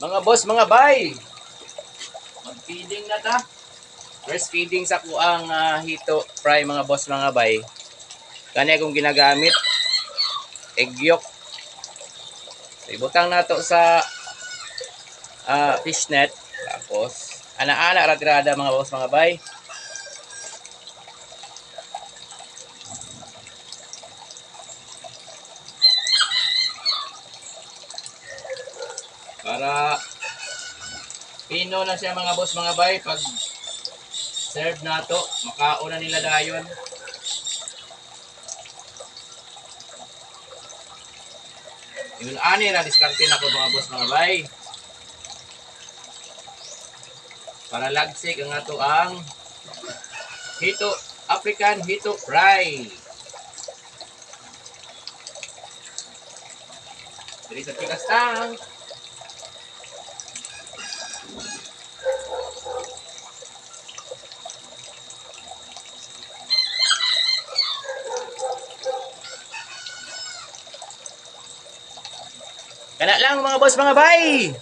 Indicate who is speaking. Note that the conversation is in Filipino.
Speaker 1: Mga boss, mga bay. Mag-feeding na ta. First feeding sa kuang hito fry mga boss, mga bay. Kani akong ginagamit. Egg yolk. Ibutang na to sa fish net. Tapos, ana-ana ratirada mga boss, mga bay. Para pino na siya mga boss, mga bay. Pag serve na to, makaon na nila dayon. Yun ani na diskarte na ko mga boss, mga bay. Para lagsik ang ato ang hito, African hito fry. Dili sa pikas tang. Kana lang mga boss, mga bay.